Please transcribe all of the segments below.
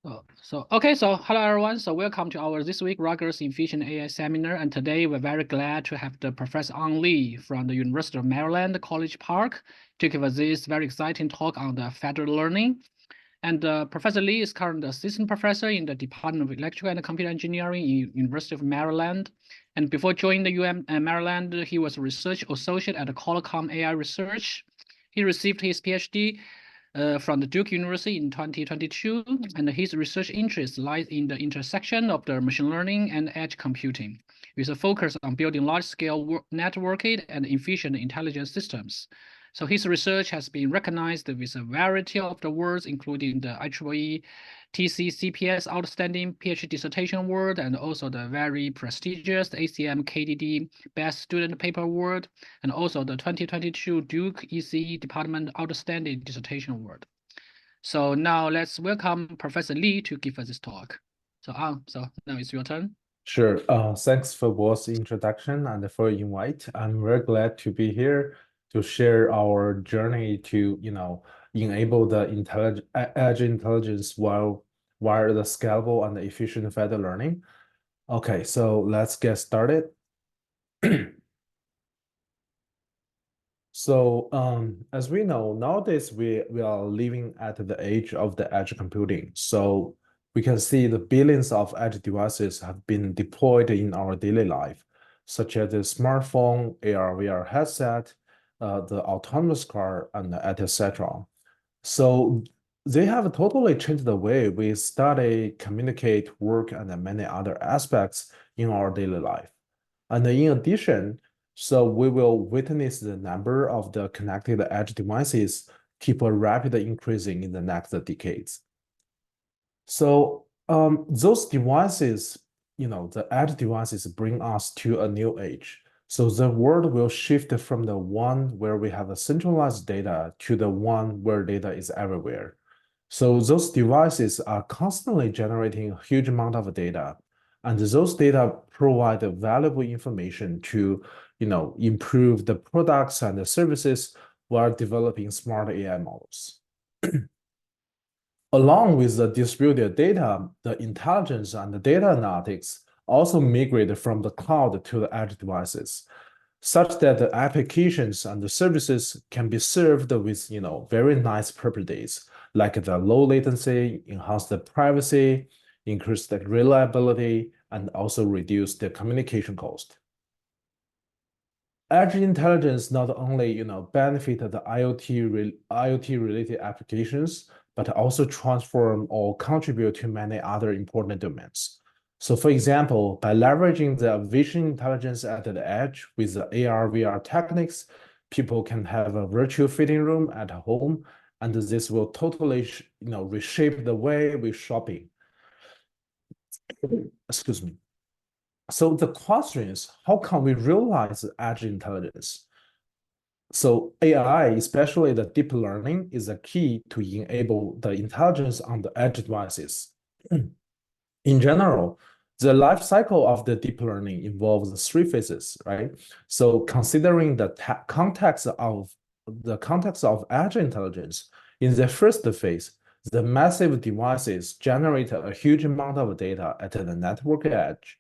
So hello everyone. So welcome to our this week Rogers Efficient AI seminar. And today we're very glad to have the Professor Ang Lee from the University of Maryland, College Park, to give us this very exciting talk on the federated learning. And Professor Lee is currently assistant professor in the Department of Electrical and Computer Engineering in University of Maryland. And before joining the Maryland, he was a research associate at the Qualcomm AI Research. He received his PhD from the Duke University in 2022, and his research interest lies in the intersection of the machine learning and edge computing, with a focus on building large-scale networked and efficient intelligence systems. So his research has been recognized with a variety of the awards, including the IEEE TC-CPS Outstanding PhD Dissertation Award, and also the very prestigious ACM KDD Best Student Paper Award, and also the 2022 Duke ECE Department Outstanding Dissertation Award. So now let's welcome Professor Lee to give us this talk. So now it's your turn. Sure. Thanks for both introduction and for invite. I'm very glad to be here to share our journey to, enable the edge intelligence while the scalable and efficient federated learning. Okay, so let's get started. So as we know, nowadays we are living at the age of the edge computing. So we can see the billions of edge devices have been deployed in our daily life, such as the smartphone, AR/VR headset, the autonomous car, and etc. So they have totally changed the way we study, communicate, work, and many other aspects in our daily life. And in addition, so we will witness the number of the connected edge devices keep a rapid increasing in the next decades. So those devices, the edge devices bring us to a new age. So the world will shift from the one where we have a centralized data to the one where data is everywhere. So those devices are constantly generating a huge amount of data, and those data provide valuable information to, improve the products and the services while developing smart AI models. Along with the distributed data, the intelligence and the data analytics also migrate from the cloud to the edge devices, such that the applications and the services can be served with, very nice properties, like the low latency, enhance the privacy, increase the reliability, and also reduce the communication cost. Edge intelligence not only, benefit the IoT-related applications, but also transform or contribute to many other important domains. So for example, by leveraging the vision intelligence at the edge with the AR/VR techniques, people can have a virtual fitting room at home, and this will totally, reshape the way we're shopping. Excuse me. So the question is, how can we realize edge intelligence? So AI, especially the deep learning, is a key to enable the intelligence on the edge devices. In general, the life cycle of the deep learning involves three phases, right? So considering the context of edge intelligence, in the first phase, the massive devices generate a huge amount of data at the network edge.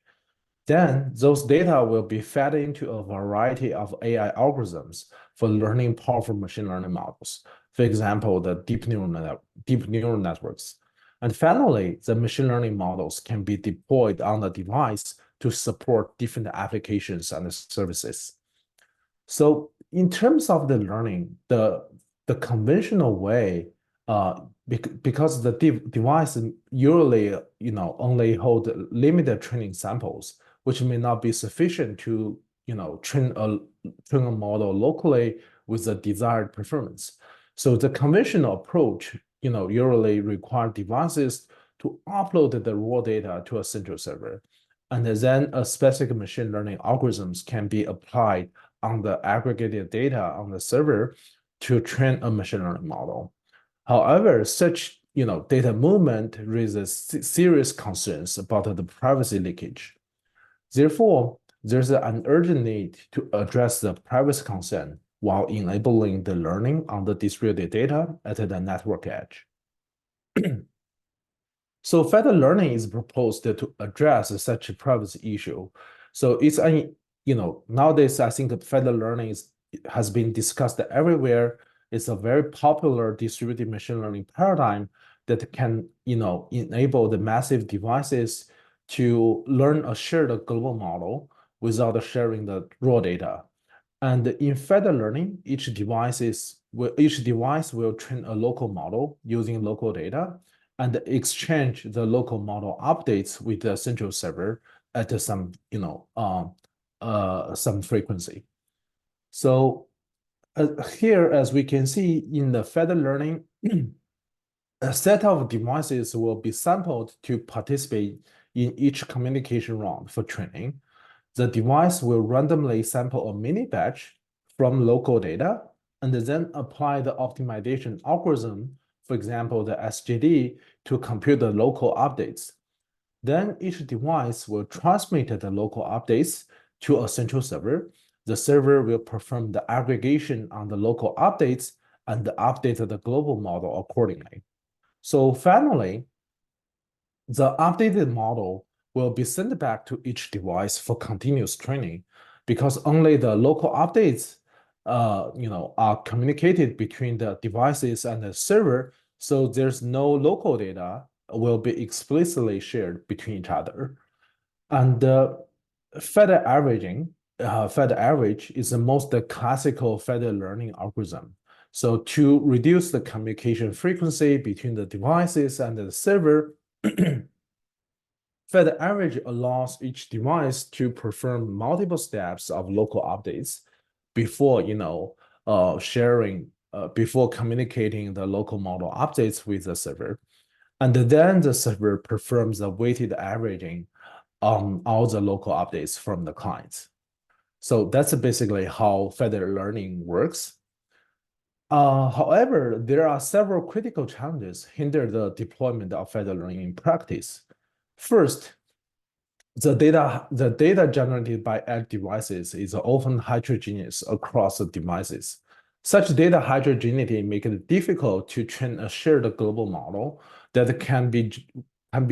Then those data will be fed into a variety of AI algorithms for learning powerful machine learning models. For example, the deep neural networks. And finally, the machine learning models can be deployed on the device to support different applications and services. So in terms of the learning, the conventional way, because the device usually, only hold limited training samples, which may not be sufficient to, train a model locally with the desired performance. So the conventional approach, usually require devices to upload the raw data to a central server. And then a specific machine learning algorithms can be applied on the aggregated data on the server to train a machine learning model. However, such data movement raises serious concerns about the privacy leakage. Therefore, there's an urgent need to address the privacy concern while enabling the learning on the distributed data at the network edge. So federated learning is proposed to address such a privacy issue. So it's nowadays I think federated learning has been discussed everywhere. It's a very popular distributed machine learning paradigm that can enable the massive devices to learn a shared global model without sharing the raw data. And in federated learning, each device will train a local model using local data and exchange the local model updates with the central server at some frequency. So here, as we can see in the federated learning, a set of devices will be sampled to participate in each communication round for training. The device will randomly sample a mini batch from local data and then apply the optimization algorithm, for example, the SGD, to compute the local updates. Then each device will transmit the local updates to a central server. The server will perform the aggregation on the local updates and update the global model accordingly. So finally, the updated model will be sent back to each device for continuous training because only the local updates are communicated between the devices and the server. So there's no local data will be explicitly shared between each other. And federated average is the most classical federated learning algorithm. So to reduce the communication frequency between the devices and the server, federated average allows each device to perform multiple steps of local updates before before communicating the local model updates with the server. And then the server performs the weighted averaging on all the local updates from the clients. So that's basically how federated learning works. However, there are several critical challenges hinder the deployment of federated learning in practice. First, the data generated by edge devices is often heterogeneous across the devices. Such data heterogeneity makes it difficult to train a shared global model that can be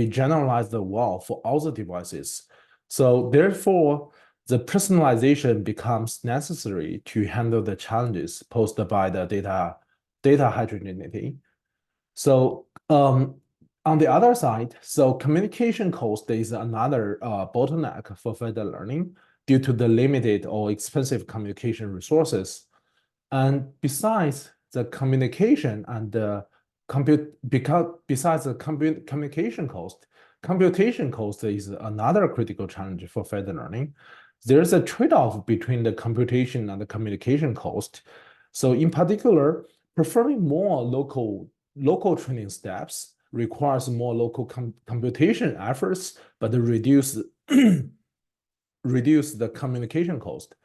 generalized well for all the devices. So therefore, the personalization becomes necessary to handle the challenges posed by the data heterogeneity. So on the other side, so communication cost is another bottleneck for federated learning due to the limited or expensive communication resources. And besides the communication and the communication cost, computation cost is another critical challenge for federated learning. There's a trade-off between the computation and the communication cost. So in particular, performing more local training steps requires more local computation efforts, but reduce the communication cost.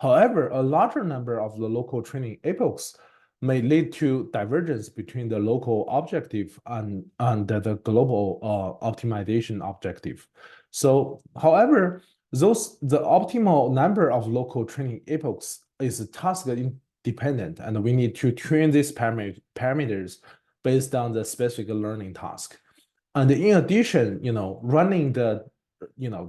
However, a larger number of the local training epochs may lead to divergence between the local objective and the global optimization objective. So, however, the optimal number of local training epochs is task independent, and we need to train these parameters based on the specific learning task. And in addition, running the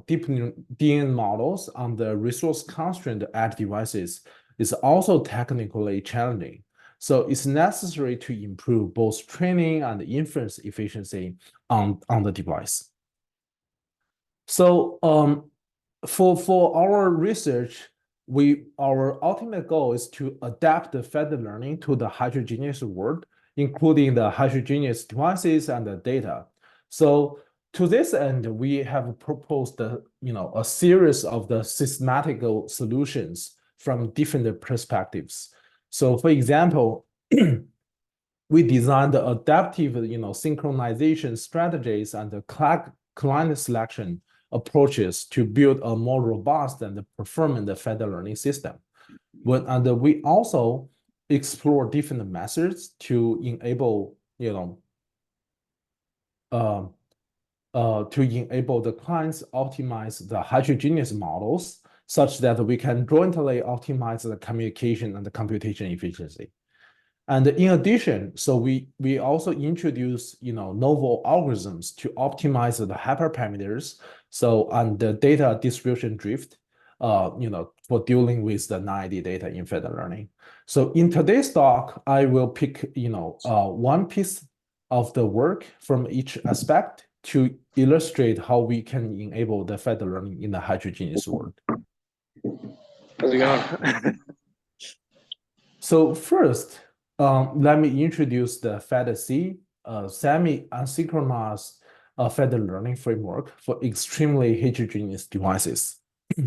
deep DNA models on the resource-constrained edge devices is also technically challenging. So it's necessary to improve both training and inference efficiency on the device. So for our research, our ultimate goal is to adapt the federated learning to the heterogeneous world, including the heterogeneous devices and the data. So to this end, we have proposed a series of the systematical solutions from different perspectives. So for example, we designed the adaptive synchronization strategies and the client selection approaches to build a more robust and performant federated learning system. And we also explore different methods to enable the clients optimize the heterogeneous models such that we can jointly optimize the communication and the computation efficiency. And in addition, so we also introduce novel algorithms to optimize the hyperparameters. So and the data distribution drift, for dealing with the 90 data in federated learning. So in today's talk, I will pick one piece of the work from each aspect to illustrate how we can enable the federated learning in the heterogeneous world. How's it going? So first, let me introduce the FedC, semi-asynchronous federated learning framework for extremely heterogeneous devices,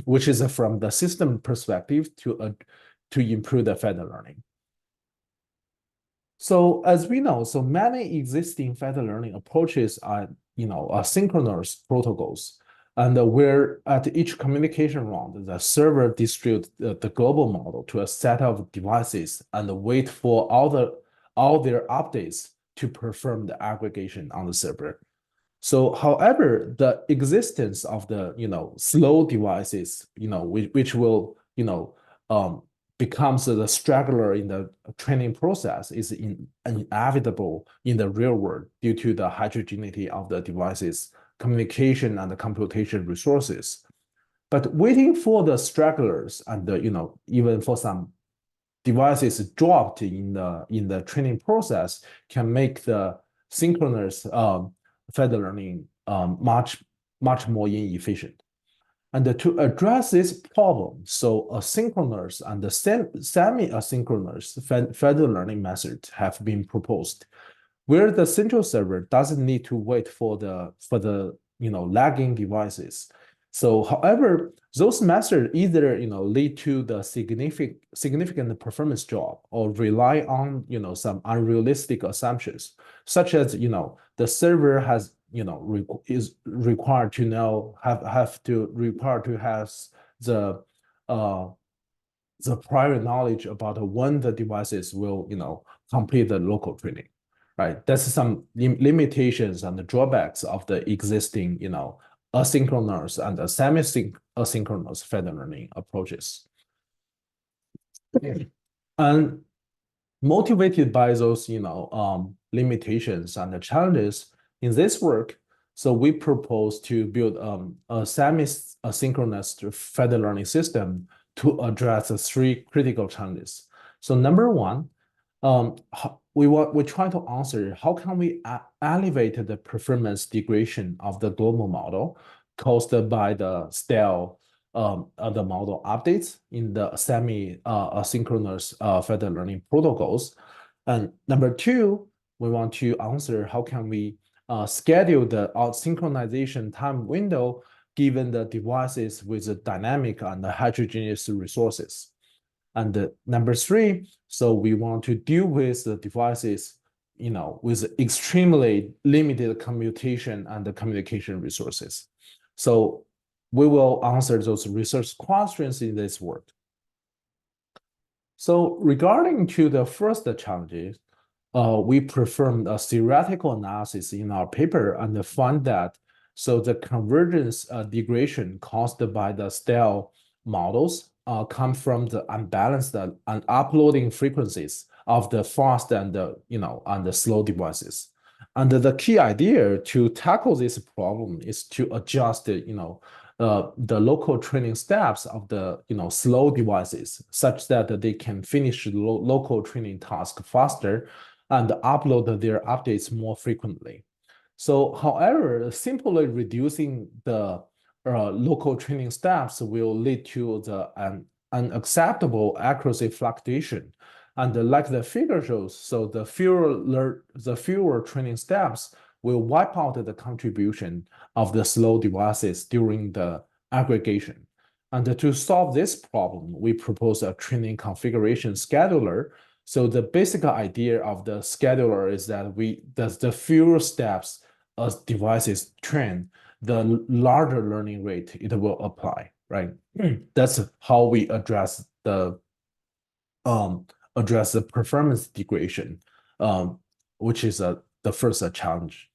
which is from the system perspective to improve the federated learning. So as we know, so many existing federated learning approaches are asynchronous protocols. And where at each communication round, the server distributes the global model to a set of devices and wait for all their updates to perform the aggregation on the server. So, however, the existence of the slow devices, which will becomes the straggler in the training process is inevitable in the real world due to the heterogeneity of the devices, communication and the computation resources. But waiting for the stragglers and even for some devices dropped in the training process can make the synchronous federated learning much more inefficient. And to address this problem, so asynchronous and the semi-asynchronous federated learning methods have been proposed, where the central server doesn't need to wait for the lagging devices. So, however, those methods either lead to the significant performance drop or rely on some unrealistic assumptions, such as the server has is required to know required to have the prior knowledge about when the devices will complete the local training, right? That's some limitations and the drawbacks of the existing asynchronous and the semi-asynchronous federated learning approaches. And motivated by those limitations and the challenges in this work, so we propose to build a semi-asynchronous federated learning system to address the three critical challenges. So number one, we try to answer how can we elevate the performance degradation of the global model caused by the stale the model updates in the semi-asynchronous federated learning protocols. And number two, we want to answer how can we schedule the synchronization time window given the devices with the dynamic and the heterogeneous resources. And number three, so we want to deal with the devices with extremely limited commutation and the communication resources. So we will answer those research questions in this work. So regarding to the first challenges, we performed a theoretical analysis in our paper and found that so the convergence degradation caused by the stale models come from the unbalanced and uploading frequencies of the fast and the slow devices. And the key idea to tackle this problem is to adjust the local training steps of the slow devices such that they can finish the local training task faster and upload their updates more frequently. So, however, simply reducing the local training steps will lead to an unacceptable accuracy fluctuation. And like the figure shows, so the fewer training steps will wipe out the contribution of the slow devices during the aggregation. And to solve this problem, we propose a training configuration scheduler. So the basic idea of the scheduler is that the fewer steps as devices train, the larger learning rate it will apply, right? That's how we address the performance degradation, which is the first challenge.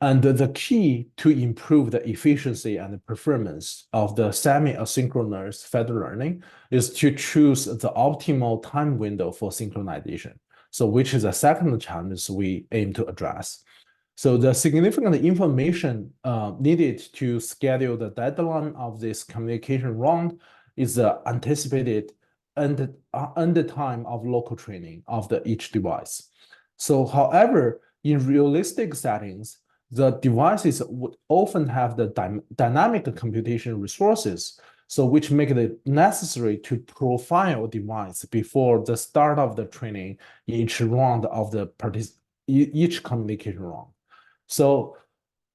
And the key to improve the efficiency and the performance of the semi-asynchronous federated learning is to choose the optimal time window for synchronization. So which is a second challenge we aim to address. So the significant information needed to schedule the deadline of this communication round is the anticipated end time of local training of each device. So however, in realistic settings, the devices would often have the dynamic computation resources, so which make it necessary to profile a device before the start of the training in each round of each communication round. So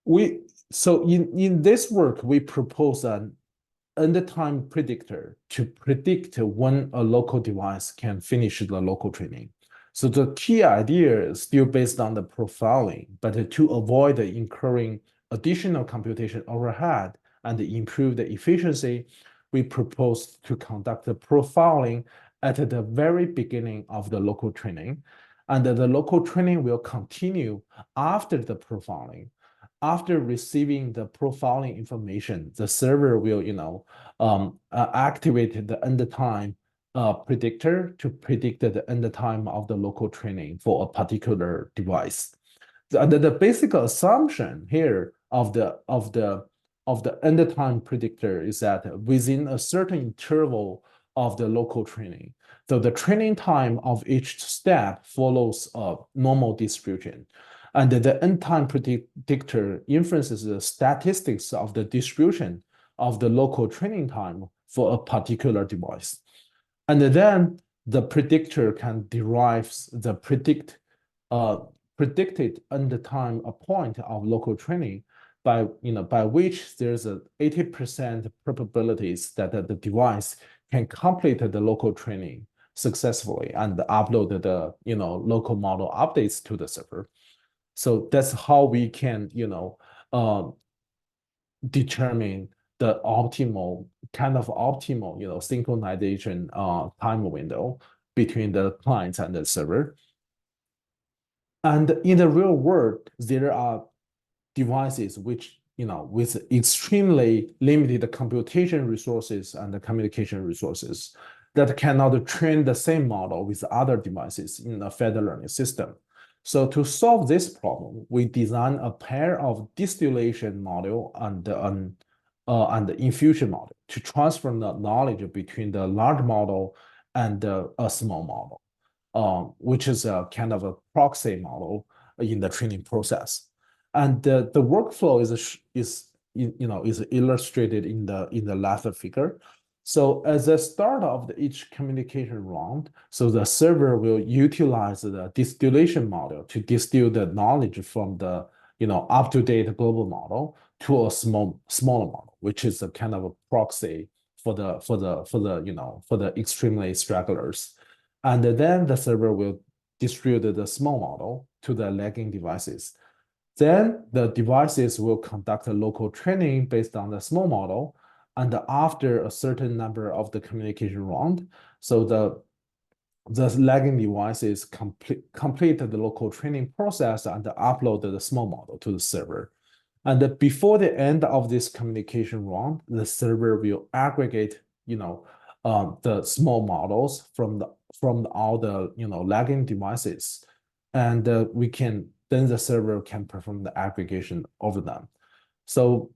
in this work, we propose an end time predictor to predict when a local device can finish the local training. So the key idea is still based on the profiling, but to avoid incurring additional computation overhead and improve the efficiency, we propose to conduct the profiling at the very beginning of the local training. And the local training will continue after the profiling. After receiving the profiling information, the server will, activate the end time predictor to predict the end time of the local training for a particular device. The basic assumption here of the end time predictor is that within a certain interval of the local training, so the training time of each step follows a normal distribution. And the end time predictor inferences the statistics of the distribution of the local training time for a particular device. And then the predictor can derive the predicted end time point of local training by which there's a 80% probabilities that the device can complete the local training successfully and upload the local model updates to the server. So that's how we can determine the optimal synchronization time window between the clients and the server. And in the real world, there are devices which with extremely limited computation resources and the communication resources that cannot train the same model with other devices in a fed learning system. So to solve this problem, we design a pair of distillation model and the infusion model to transfer the knowledge between the large model and a small model, which is a kind of a proxy model in the training process. And the workflow is illustrated in the latter figure. So as a start of each communication round, so the server will utilize the distillation model to distill the knowledge from the up-to-date global model to a smaller model, which is a kind of a proxy for the extremely stragglers. And then the server will distribute the small model to the lagging devices. Then the devices will conduct a local training based on the small model. And after a certain number of the communication round, so the lagging devices complete the local training process and upload the small model to the server. And before the end of this communication round, the server will aggregate, the small models from all the lagging devices, and then the server can perform the aggregation over them. So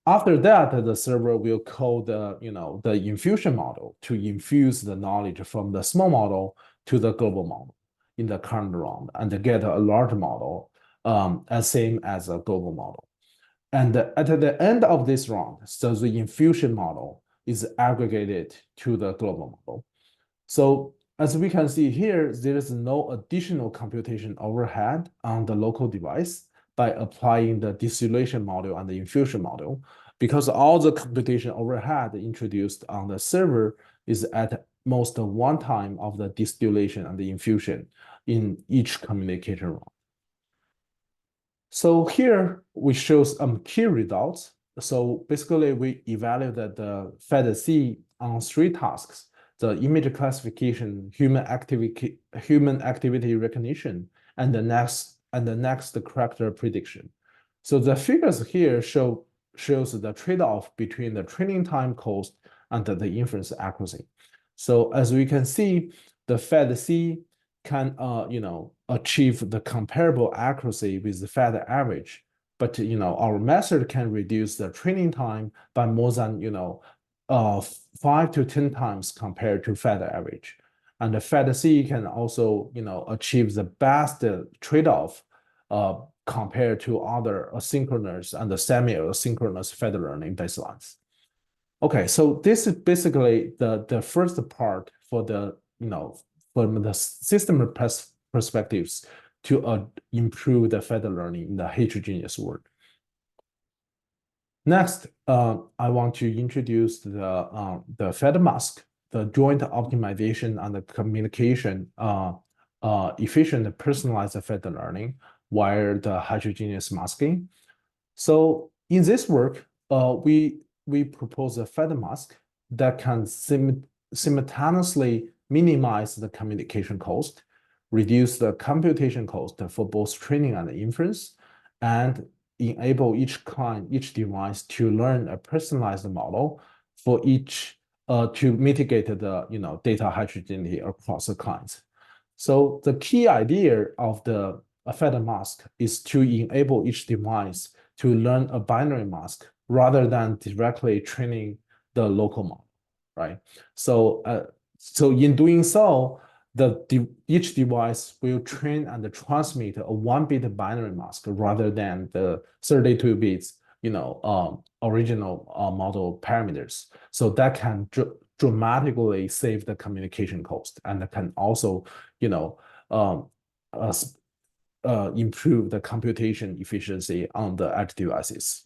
after that, the server will call the infusion model to infuse the knowledge from the small model to the global model in the current round and get a large model as same as a global model. And at the end of this round, so the infusion model is aggregated to the global model. So as we can see here, there is no additional computation overhead on the local device by applying the distillation model and the infusion model, because all the computation overhead introduced on the server is at most one time of the distillation and the infusion in each communication round. So here we show some key results. So basically we evaluated the FedC on 3 tasks: the image classification, human activity recognition, and the next character prediction. So the figures here shows the trade-off between the training time cost and the inference accuracy. So as we can see, the FedC can achieve the comparable accuracy with the Fed average, but our method can reduce the training time by more than 5 to 10 times compared to Fed average. And the Fed-C can also achieve the best trade-off compared to other asynchronous and the semi-asynchronous Fed learning baselines. Okay, so this is basically the first part for the from the system perspectives to improve the Fed learning in the heterogeneous world. Next, I want to introduce the Fed mask, the joint optimization and the communication efficient personalized Fed learning via the heterogeneous masking. So in this work, we propose a Fed mask that can simultaneously minimize the communication cost, reduce the computation cost for both training and inference, and enable each device to learn a personalized model for each to mitigate the data heterogeneity across the clients. So the key idea of the Fed mask is to enable each device to learn a binary mask rather than directly training the local model, right? So in doing so, each device will train and transmit a 1-bit binary mask rather than the 32 bits, original model parameters. So that can dramatically save the communication cost and can also, improve the computation efficiency on the edge devices.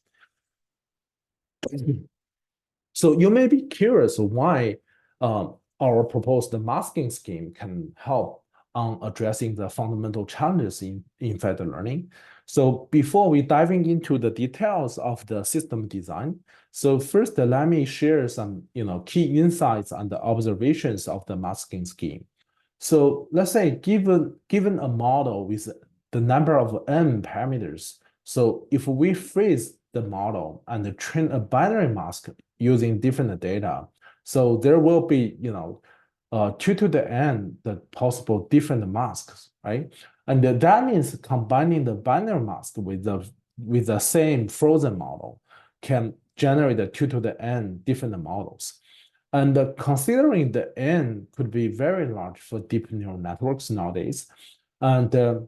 So you may be curious why our proposed masking scheme can help on addressing the fundamental challenges in Fed learning. So before we diving into the details of the system design, so first let me share some key insights and the observations of the masking scheme. So let's say given a model with the number of n parameters, so if we freeze the model and train a binary mask using different data, so there will be 2 to the n the possible different masks, right? And that means combining the binary mask with the same frozen model can generate a 2 to the n different models. And considering the n could be very large for deep neural networks nowadays, and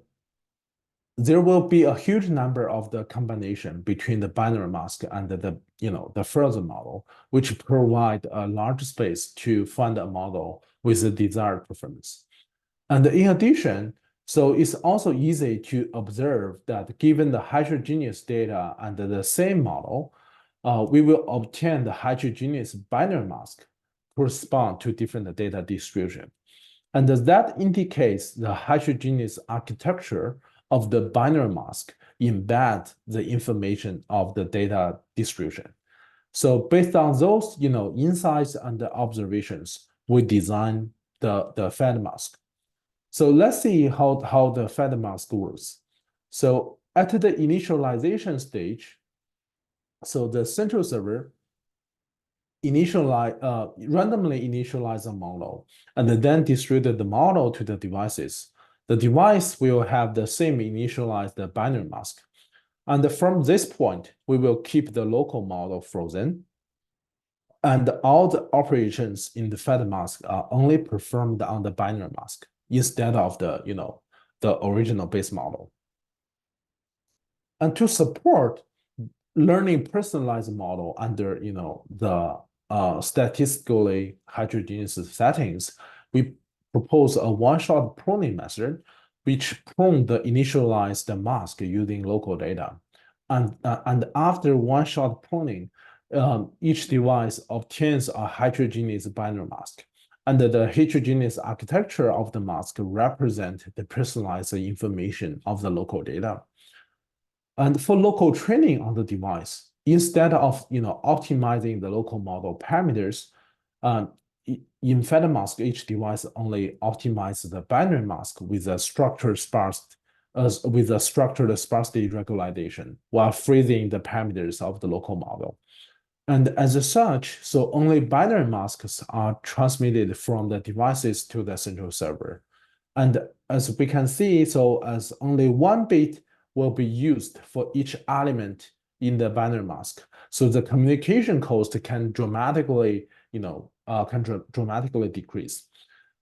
there will be a huge number of the combination between the binary mask and the frozen model, which provide a large space to find a model with the desired performance. And in addition, so it's also easy to observe that given the heterogeneous data and the same model, we will obtain the heterogeneous binary mask correspond to different data distribution. And that indicates the heterogeneous architecture of the binary mask embed the information of the data distribution. So based on those insights and the observations, we design the Fed mask. So let's see how the Fed mask works. So at the initialization stage, so the central server randomly initialize a model and then distribute the model to the devices. The device will have the same initialized binary mask. And from this point, we will keep the local model frozen. And all the operations in the Fed mask are only performed on the binary mask instead of the original base model. And to support learning personalized model under the statistically heterogeneous settings, we propose a one-shot pruning method, which prune the initialized mask using local data. And after one-shot pruning, each device obtains a heterogeneous binary mask. And the heterogeneous architecture of the mask represents the personalized information of the local data. And for local training on the device, instead of optimizing the local model parameters, in Fed mask, each device only optimizes the binary mask with a structured sparsity regularization while freezing the parameters of the local model. And as such, so only binary masks are transmitted from the devices to the central server. And as we can see, so as only one bit will be used for each element in the binary mask. So the communication cost can dramatically, dramatically decrease.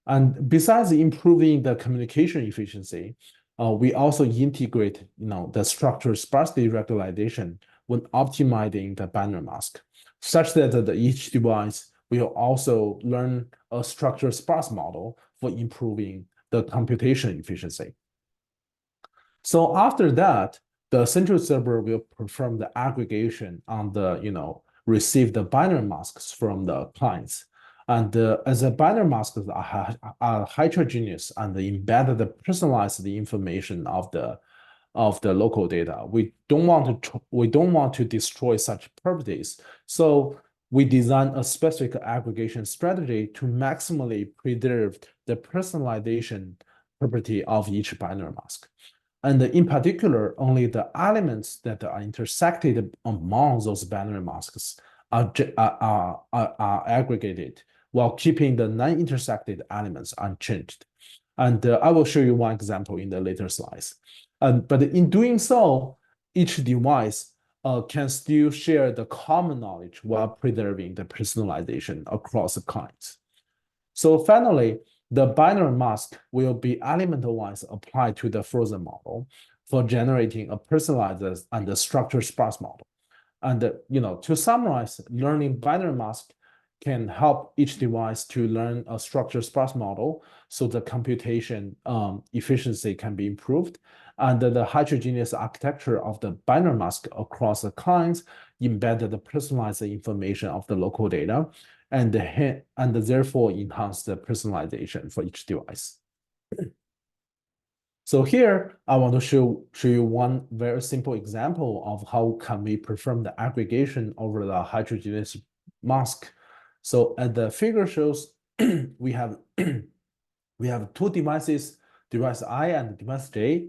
And besides improving the communication efficiency, we also integrate, the structure sparsity regularization when optimizing the binary mask, such that each device will also learn a structure sparse model for improving the computation efficiency. So after that, the central server will perform the aggregation on the, receive the binary masks from the clients. And as the binary masks are heterogeneous and embedded the personalized the information of the local data, we don't want to destroy such properties. So we design a specific aggregation strategy to maximally preserve the personalization property of each binary mask. And in particular, only the elements that are intersected among those binary masks are aggregated, while keeping the non-intersected elements unchanged. And I will show you one example in the later slides. But in doing so, each device can still share the common knowledge while preserving the personalization across the clients. So finally, the binary mask will be element-wise applied to the frozen model for generating a personalized and a structured sparse model. And to summarize, learning binary mask can help each device to learn a structured sparse model, so the computation efficiency can be improved, and the heterogeneous architecture of the binary mask across the clients embed the personalized information of the local data, and therefore enhance the personalization for each device. So here, I want to show you one very simple example of how can we perform the aggregation over the heterogeneous mask. So as the figure shows, we have two devices, device I and device J,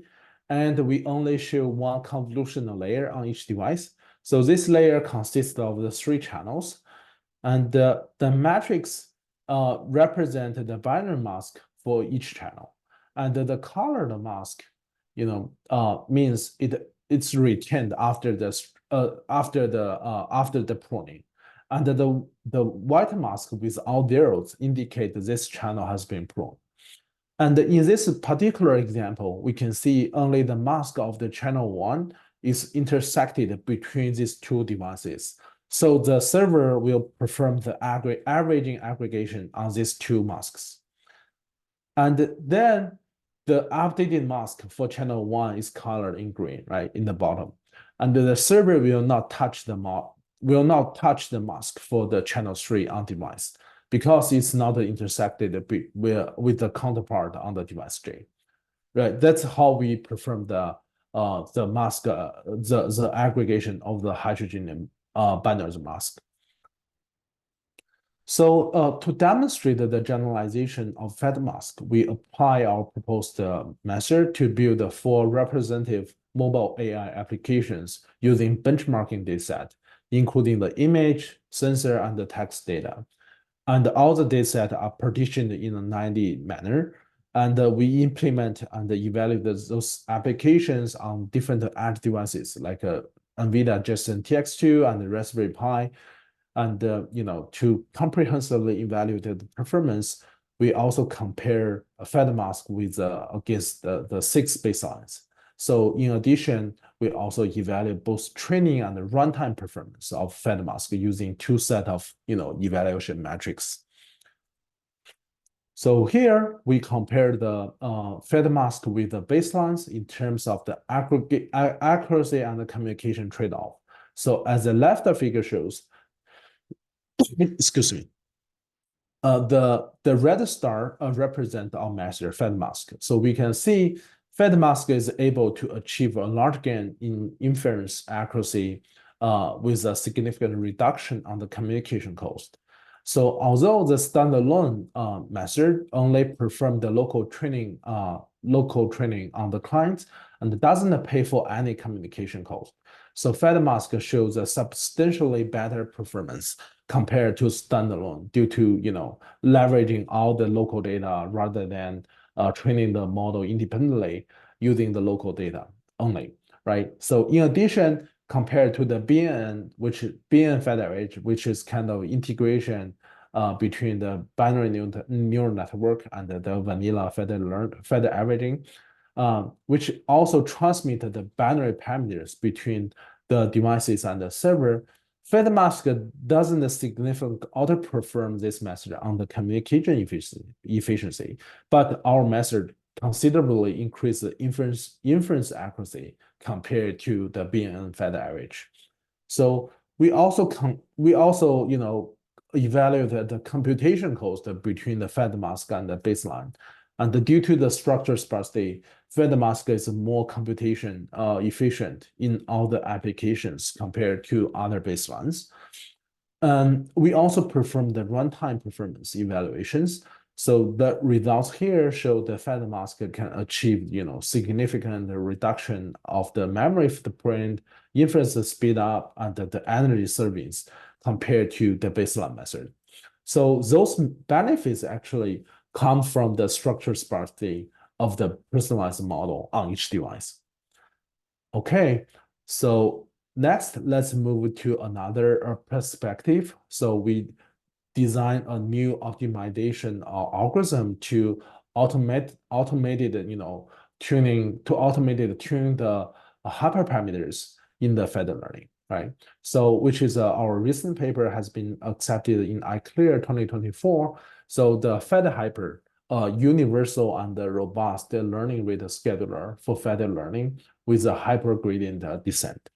and we only show one convolutional layer on each device. So this layer consists of the 3 channels, and the matrix represent the binary mask for each channel, and the colored mask, means it's retained after the pruning, and the white mask without zeros indicate this channel has been pruned. And in this particular example, we can see only the mask of the channel 1 is intersected between these 2 devices. So the server will perform the averaging aggregation on these 2 masks. And then the updated mask for channel 1 is colored in green, right, in the bottom. And the server will not touch the mask for the channel 3 on device, because it's not intersected with the counterpart on the device J. Right, that's how we perform the mask, the aggregation of the hydrogen binary mask. So to demonstrate the generalization of Fed mask, we apply our proposed method to build 4 representative mobile AI applications using benchmarking dataset, including the image, sensor, and the text data. And all the dataset are partitioned in a 90 manner. And we implement and evaluate those applications on different edge devices like NVIDIA Jetson TX2 and the Raspberry Pi. And to comprehensively evaluate the performance, we also compare a Fed mask with against the 6 baselines. So in addition, we also evaluate both training and the runtime performance of Fed mask using 2 sets of evaluation metrics. So here we compare the Fed mask with the baselines in terms of the accuracy and the communication trade-off. So as the left figure shows, excuse me, the red star represent our measure Fed mask. So we can see Fed mask is able to achieve a large gain in inference accuracy with a significant reduction on the communication cost. So although the standalone method only perform the local training on the client and doesn't pay for any communication cost. So Fed mask shows a substantially better performance compared to standalone due to leveraging all the local data rather than training the model independently using the local data only, right? So in addition, compared to the BNN, BNN Federated, which is kind of integration between the binary neural network and the vanilla feather averaging, which also transmit the binary parameters between the devices and the server. FedMask doesn't significantly outperform this method on the communication efficiency, but our method considerably increase the inference accuracy compared to the BNN feather average. So we also evaluate the computation cost between the FedMask and the baseline. And due to the structure sparsity, FedMask is more computation efficient in all the applications compared to other baselines. We also perform the runtime performance evaluations. So the results here show the FedMask can achieve, significant reduction of the memory footprint, inference speed up, and the energy savings compared to the baseline method. So those benefits actually come from the structure sparsity of the personalized model on each device. Okay, so next, let's move to another perspective. So we design a new optimization algorithm to automated tuning the hyperparameters in the feather learning, right? So which is our recent paper has been accepted in iClear 2024. So the feather hyper, universal and robust learning rate scheduler for feather learning with a hypergradient descent.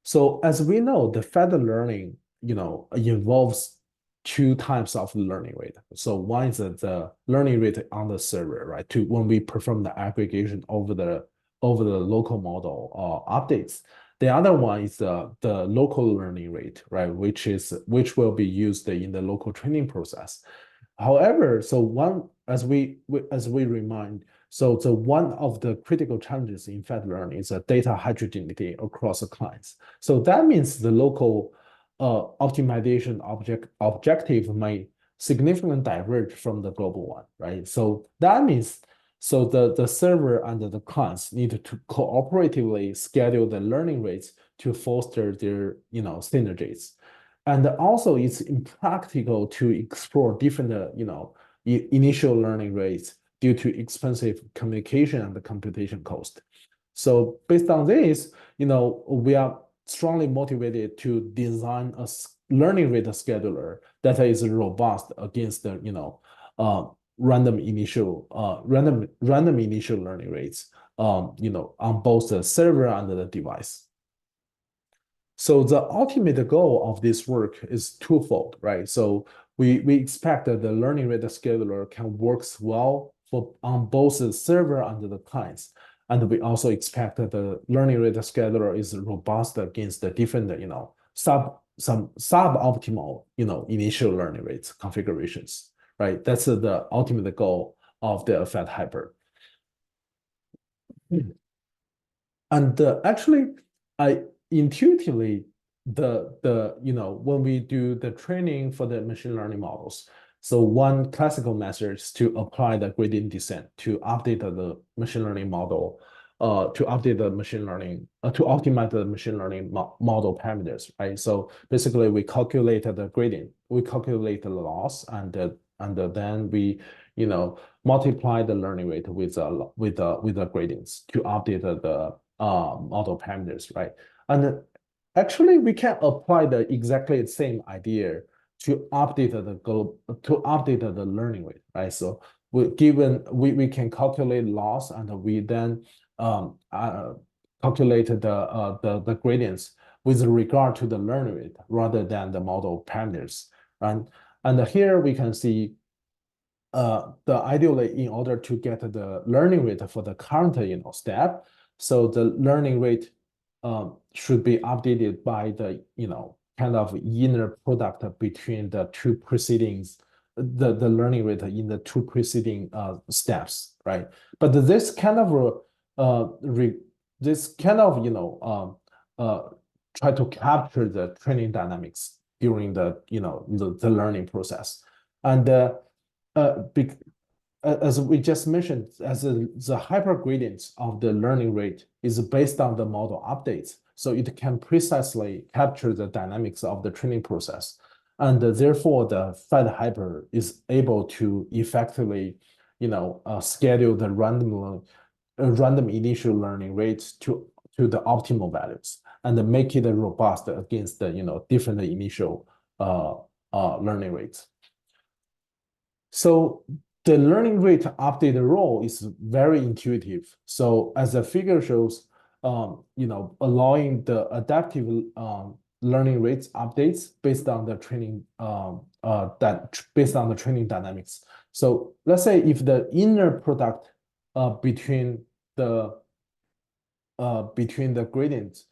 So as we know, the feather learning, involves two types of learning rate. So one is the learning rate on the server, right? When we perform the aggregation over the local model updates. The other one is the local learning rate, right? Which will be used in the local training process. However, as we remind, so one of the critical challenges in feather learning is data heterogeneity across the clients. So that means the local optimization objective may significantly diverge from the global one, right? So that means the server and the clients need to cooperatively schedule the learning rates to foster their synergies. And also, it's impractical to explore different, initial learning rates due to expensive communication and the computation cost. So based on this, we are strongly motivated to design a learning rate scheduler that is robust against the, random initial learning rates, on both the server and the device. So the ultimate goal of this work is twofold, right? So we expect that the learning rate scheduler can work well on both the server and the clients. And we also expect that the learning rate scheduler is robust against the different, some suboptimal, initial learning rates configurations, right? That's the ultimate goal of the Fed Hyper. And actually, intuitively, when we do the training for the machine learning models, so one classical method is to apply the gradient descent to update the machine learning model, to optimize the machine learning model parameters, right? So basically, we calculate the gradient, we calculate the loss, and then we multiply the learning rate with the gradients to update the model parameters, right? And actually, we can apply the exactly the same idea to update the learning rate, right? So we can calculate loss, and we then calculate the gradients with regard to the learning rate rather than the model parameters. And here we can see ideally, in order to get the learning rate for the current step, so the learning rate should be updated by the kind of inner product between the two precedings, the learning rate in the two preceding steps, right? But this kind of try to capture the training dynamics during the the learning process, and as we just mentioned, the hypergradient of the learning rate is based on the model updates. So it can precisely capture the dynamics of the training process. And therefore, the Fed hyper is able to effectively, schedule the random initial learning rates to the optimal values and make it robust against the different initial learning rates. So the learning rate update role is very intuitive. So as the figure shows, allowing the adaptive learning rates updates based on the training based on the training dynamics. So let's say if the inner product between the gradients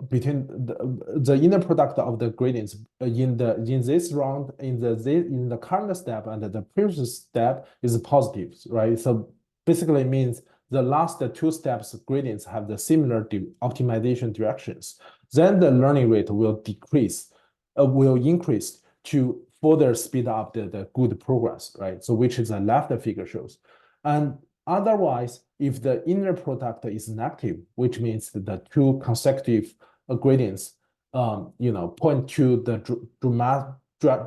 between the inner product of the gradients in this round in the current step and the previous step is positive, right? So basically it means the last two steps gradients have the similar optimization directions. Then the learning rate will increase to further speed up the good progress, right? So which is the left figure shows. And otherwise, if the inner product is negative, which means the two consecutive gradients, point to the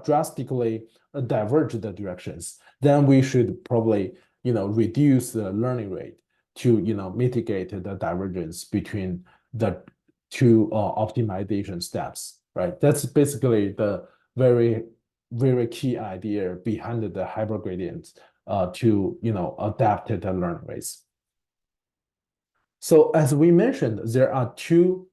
drastically diverge the directions, then we should probably, reduce the learning rate to, mitigate the divergence between the two optimization steps, right? That's basically the very, very key idea behind the hypergradient to adapt the learning rates. So as we mentioned, there are two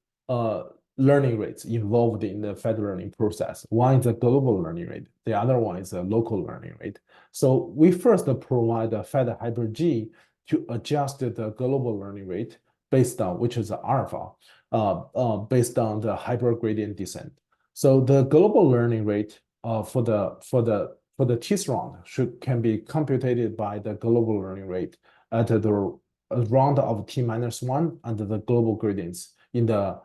learning rates involved in the Fed learning process. One is a global learning rate. The other one is a local learning rate. So we first provide a Fed hyper G to adjust the global learning rate based on, which is alpha, based on the hypergradient descent. So the global learning rate for the teeth round can be computed by the global learning rate at the round of t-1 and the global gradients in the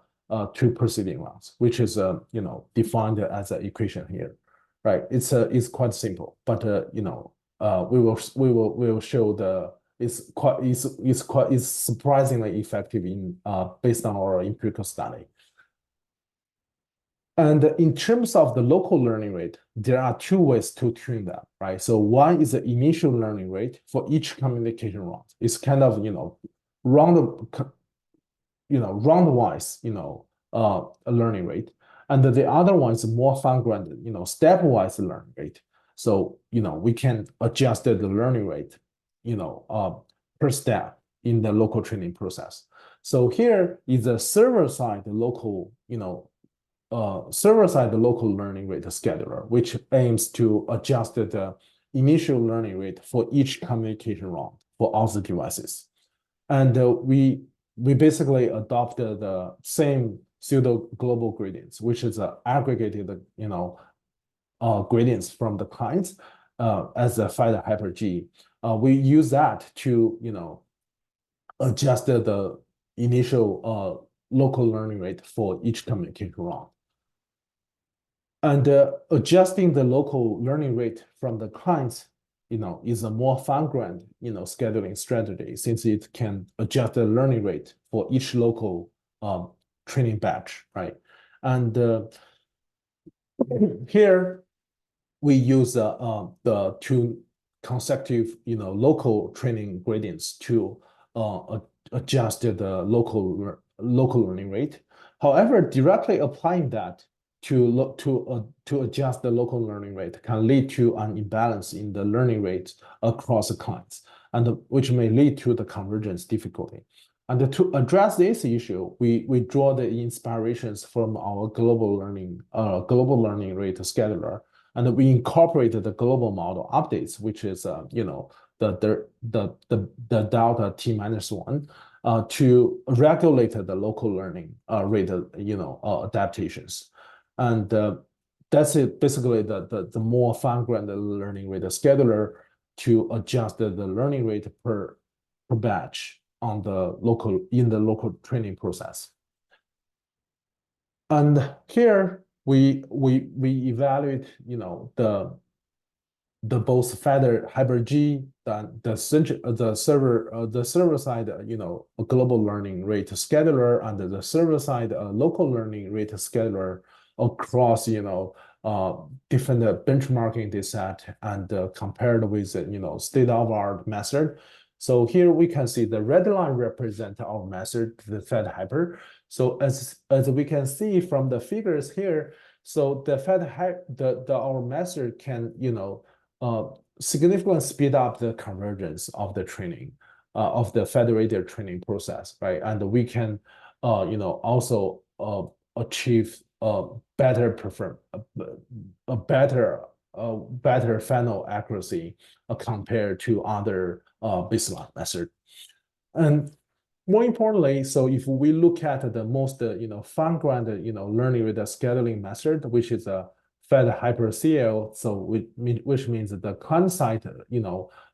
two preceding rounds, which is defined as an equation here, right? It's quite simple, but we will show it's surprisingly effective in based on our empirical study. And in terms of the local learning rate, there are two ways to tune that, right? So one is the initial learning rate for each communication round. It's kind of, roundwise, a learning rate. And the other one is more fine-grained, stepwise learning rate. So, we can adjust the learning rate, per step in the local training process. So here is a server-side local, server-side local learning rate scheduler, which aims to adjust the initial learning rate for each communication round for all the devices. And we basically adopted the same pseudo global gradients, which is aggregated, gradients from the clients as a Fed hyper G. We use that to, adjust the initial local learning rate for each communication round. And adjusting the local learning rate from the clients, is a more fine-grained, scheduling strategy since it can adjust the learning rate for each local training batch, right? And here we use the two consecutive, local training gradients to adjust the local learning rate. However, directly applying that to adjust the local learning rate can lead to an imbalance in the learning rates across the clients, and which may lead to the convergence difficulty. And to address this issue, we draw the inspirations from our global learning rate scheduler, and we incorporated the global model updates, which is the delta t-1 to regulate the local learning rate adaptations. And that's it, basically the more fine-grained learning rate scheduler to adjust the learning rate per batch in the local training process. And here we evaluate, both Federated Hyper-G, the server side, a global learning rate scheduler, and the server side local learning rate scheduler across, different benchmarking data set and compared with, state-of-the-art method. So here we can see the red line represent our method, the Fed Hyper. So as we can see from the figures here, so our method can, significantly speed up the convergence of the training, of the federated training process, right? And we can, also achieve better final accuracy compared to other baseline method. And more importantly, so if we look at the most, fine-grained, learning rate scheduling method, which is a Fed Hyper CL, so which means the client-side,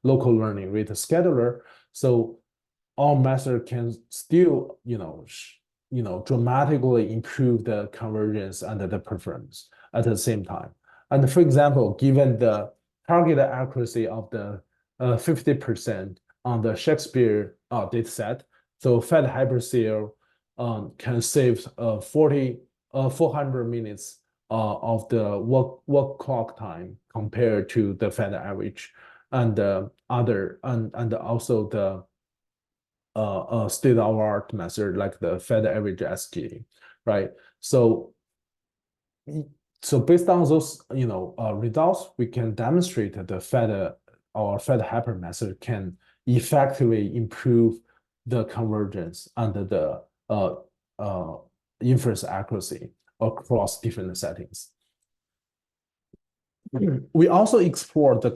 local learning rate scheduler. So our method can still, dramatically improve the convergence and the performance at the same time. And for example, given the target accuracy of the 50% on the Shakespeare data set, so Fed Hyper CL can save 400 minutes of the work clock time compared to the Fed average, and also the state-of-the-art method like the Fed average SG, right? So based on those results, we can demonstrate that our Fed Hyper method can effectively improve the convergence and the inference accuracy across different settings. We also explore the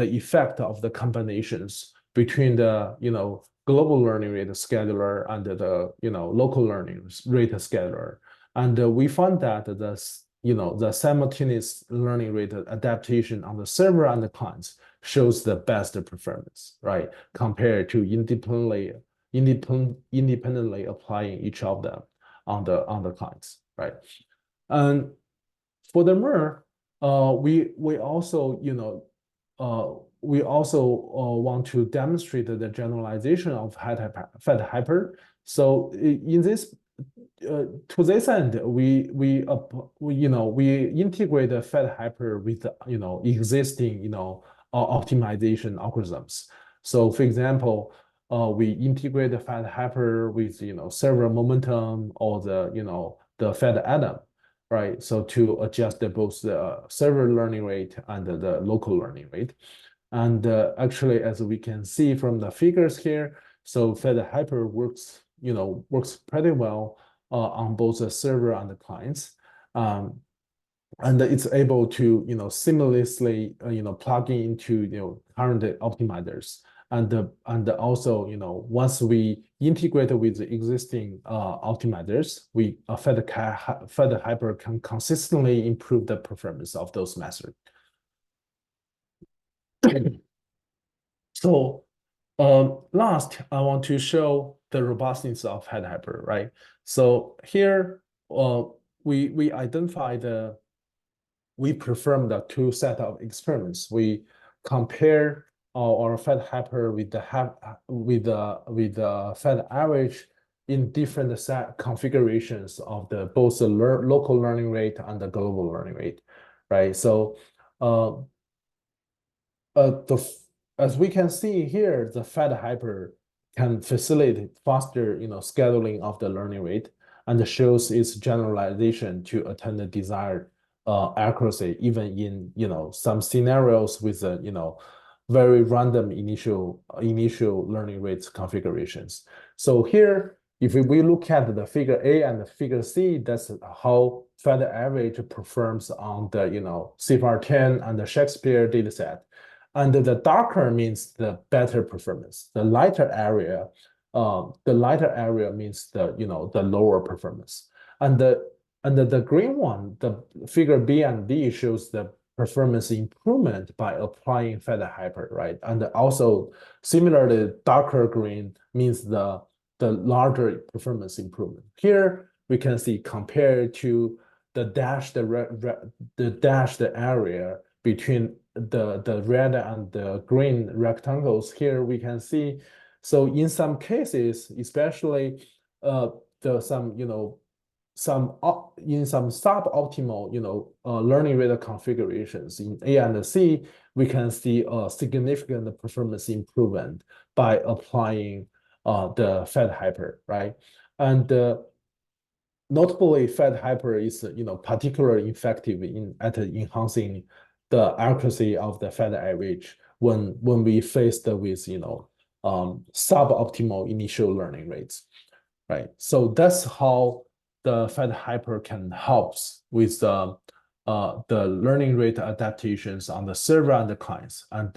effect of the combinations between the global learning rate scheduler and the local learning rate scheduler, and we found that the simultaneous learning rate adaptation on the server and the clients shows the best performance, right, compared to independently applying each of them on the clients, right? And furthermore, we also want to demonstrate the generalization of Fed Hyper. So in this, to this end, we integrate the Fed Hyper with existing optimization algorithms. So for example, we integrate the Fed Hyper with server momentum or the Fed Adam, right? So to adjust both the server learning rate and the local learning rate. And actually, as we can see from the figures here, so Fed Hyper works pretty well on both the server and the clients. And it's able to seamlessly plug into current optimizers, and also once we integrate with the existing optimizers, Fed Hyper can consistently improve the performance of those methods. So last, I want to show the robustness of Fed Hyper, right? So here we performed the two set of experiments. We compare our Fed Hyper with the Fed average in different set configurations of both the local learning rate and the global learning rate, right? So as we can see here, the Fed Hyper can facilitate faster scheduling of the learning rate, and shows its generalization to attain the desired accuracy, even in some scenarios with very random initial learning rates configurations. So here, if we look at the figure A and the figure C, that's how Fed average performs on the CFR10 and the Shakespeare dataset. And the darker means the better performance. The lighter area means the lower performance. And the green one, the figure B and D, shows the performance improvement by applying Fed Hyper, right? And also similarly, darker green means the larger performance improvement. Here we can see compared to the dashed area, between the red and the green rectangles here, we can see, so in some cases, especially in some suboptimal, learning rate configurations in A and C, we can see a significant performance improvement by applying the FedHyper, right? And notably, FedHyper is particularly effective at enhancing the accuracy of the Fed average when we faced with suboptimal initial learning rates, right? So that's how the FedHyper can help with the learning rate adaptations on the server and the clients, and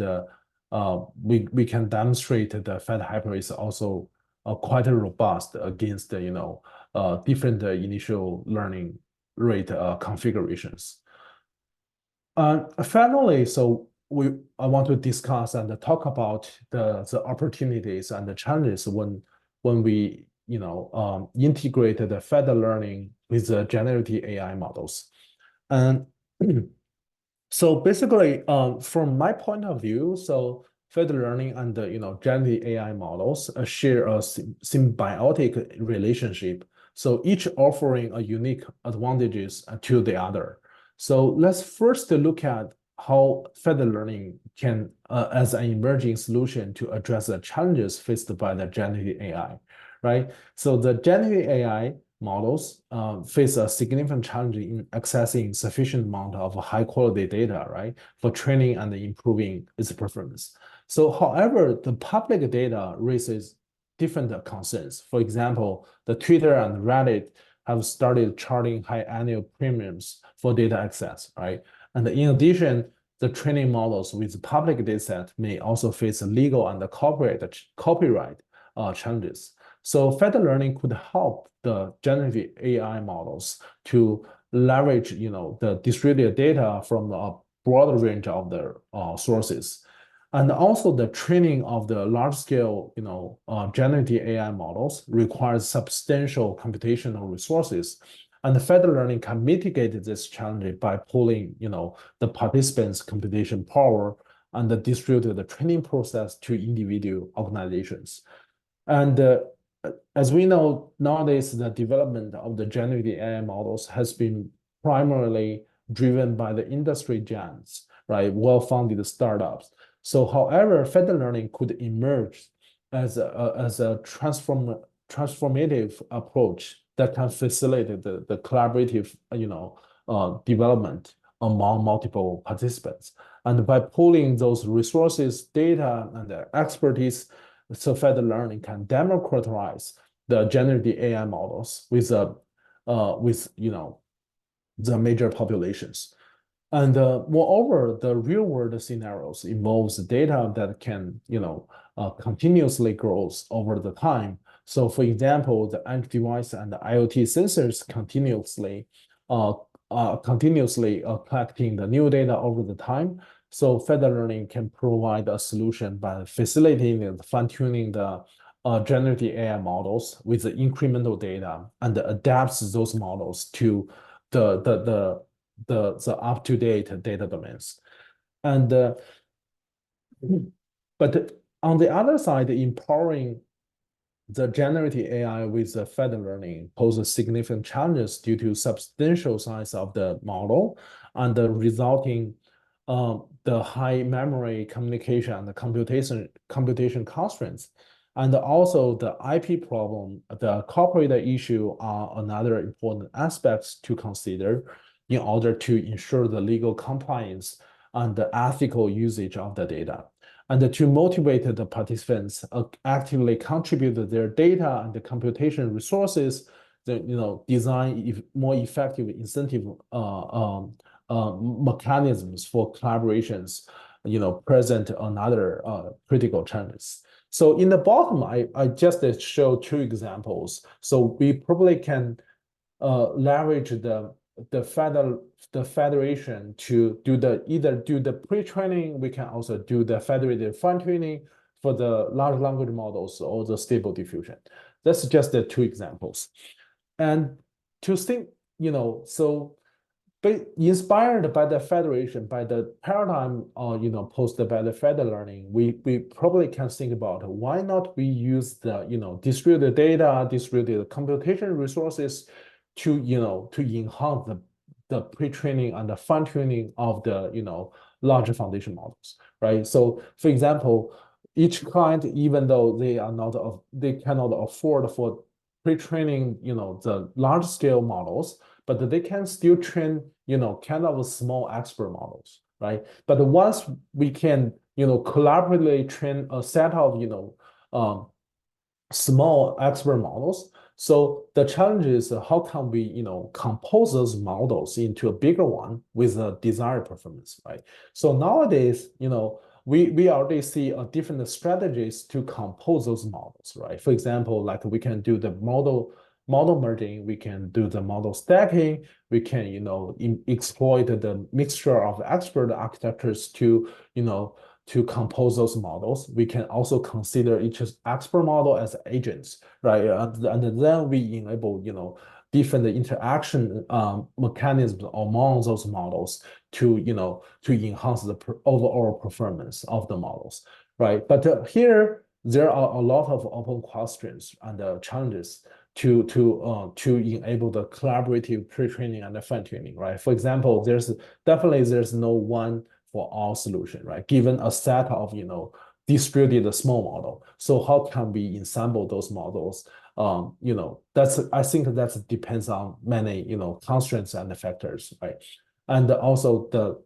we can demonstrate that the FedHyper is also quite robust against different initial learning rate configurations. Finally, so I want to discuss and talk about the opportunities and the challenges when we integrate the Fed learning with the generative AI models. And so basically, from my point of view, so Fed learning and generative AI models share a symbiotic relationship. So each offering a unique advantages to the other. So let's first look at how Fed learning can, as an emerging solution to address the challenges faced by the generative AI, right? So the generative AI models face a significant challenge in accessing sufficient amount of high quality data, right, for training and improving its performance. So, however, the public data raises different concerns. For example, the Twitter and Reddit have started charging high annual premiums for data access, right? And in addition, the training models with public dataset may also face legal and copyright challenges. So Fed learning could help the generative AI models to leverage, the distributed data from a broader range of their sources. And also the training of the large-scale, generative AI models requires substantial computational resources. And the Fed learning can mitigate this challenge by pooling, the participants' computation power and distribute the training process to individual organizations. And as we know, nowadays, the development of the generative AI models has been primarily driven by the industry giants, right? Well-funded startups. So, however, Fed learning could emerge as a transformative approach that can facilitate the collaborative, development among multiple participants. And by pooling those resources, data, and expertise, so Fed learning can democratize the generative AI models with the major populations. And moreover, the real-world scenarios involves data that can continuously grows over the time. So, for example, the edge device and the IoT sensors continuously collecting the new data over the time. So Fed learning can provide a solution by facilitating and fine-tuning the generative AI models with the incremental data and adapts those models to the up-to-date data domains. And but on the other side, empowering the generative AI with the Fed learning poses significant challenges due to substantial size of the model and the resulting the high memory communication and the computation constraints. And also the IP problem, the copyright issue are another important aspects to consider in order to ensure the legal compliance and the ethical usage of the data. And to motivate the participants actively contribute their data and the computation resources, design more effective incentive mechanisms for collaborations, present another critical challenges. So in the bottom, I just show two examples. So we probably can leverage the federation to either do the pre-training. We can also do the federated fine-tuning for the large language models or the stable diffusion. That's just the two examples. And to think, so But inspired by the federation, by the paradigm, posted by the fed learning, we probably can think about why not we use the distributed data, distributed computation resources to to enhance the pre-training and the fine-tuning of the larger foundation models, right? So, for example, each client, even though they cannot afford for pre-training the large-scale models, but they can still train, kind of small expert models, right? But once we can, collaboratively train a set of, small expert models, so the challenge is how can we, compose those models into a bigger one with a desired performance, right? So nowadays, we already see different strategies to compose those models, right? For example, like we can do the model merging, we can do the model stacking, we can exploit the mixture of expert architectures to to compose those models. We can also consider each expert model as agents, right? And then we enable different interaction mechanisms among those models to to enhance the overall performance of the models, right? But here there are a lot of open questions and challenges to enable the collaborative pre-training and the fine-tuning, right? For example, there's no one for all solution, right? Given a set of distributed small model, so how can we ensemble those models? I think that depends on many constraints and the factors, right? And also the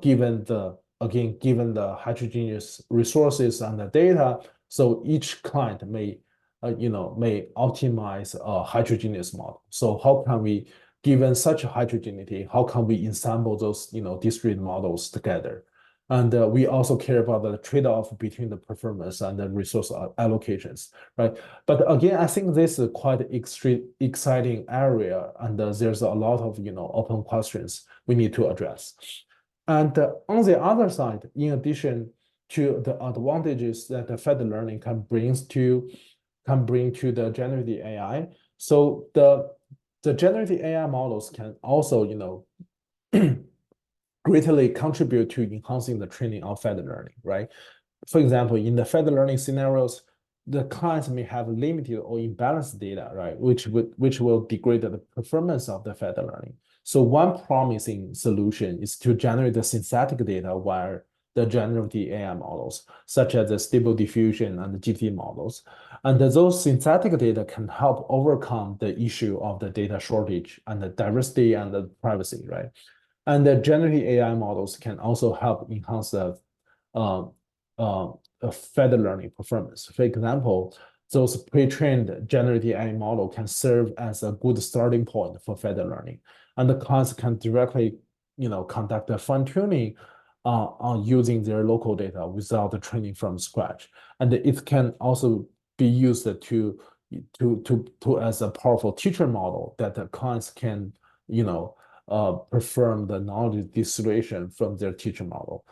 given the heterogeneous resources and the data, so each client may optimize a heterogeneous model. So how can we, given such a heterogeneity, how can we ensemble those distributed models together? And we also care about the trade-off between the performance and the resource allocations, right? But again, I think this is quite exciting area, and there's a lot of open questions we need to address. And on the other side, in addition to the advantages that the fed learning can bring to the generative AI, so the generative AI models can also greatly contribute to enhancing the training of fed learning, right? For example, in the fed learning scenarios, the clients may have limited or imbalanced data, right? Which will degrade the performance of the fed learning. So one promising solution is to generate the synthetic data via the generative AI models, such as the stable diffusion and the GPT models. And those synthetic data can help overcome the issue of the data shortage and the diversity and the privacy, right? And the generative AI models can also help enhance the fed learning performance. For example, those pre-trained generative AI model can serve as a good starting point for fed learning, and the clients can directly, conduct the fine-tuning on using their local data without the training from scratch, and it can also be used to as a powerful teacher model that the clients can, perform the knowledge distillation from their teacher model.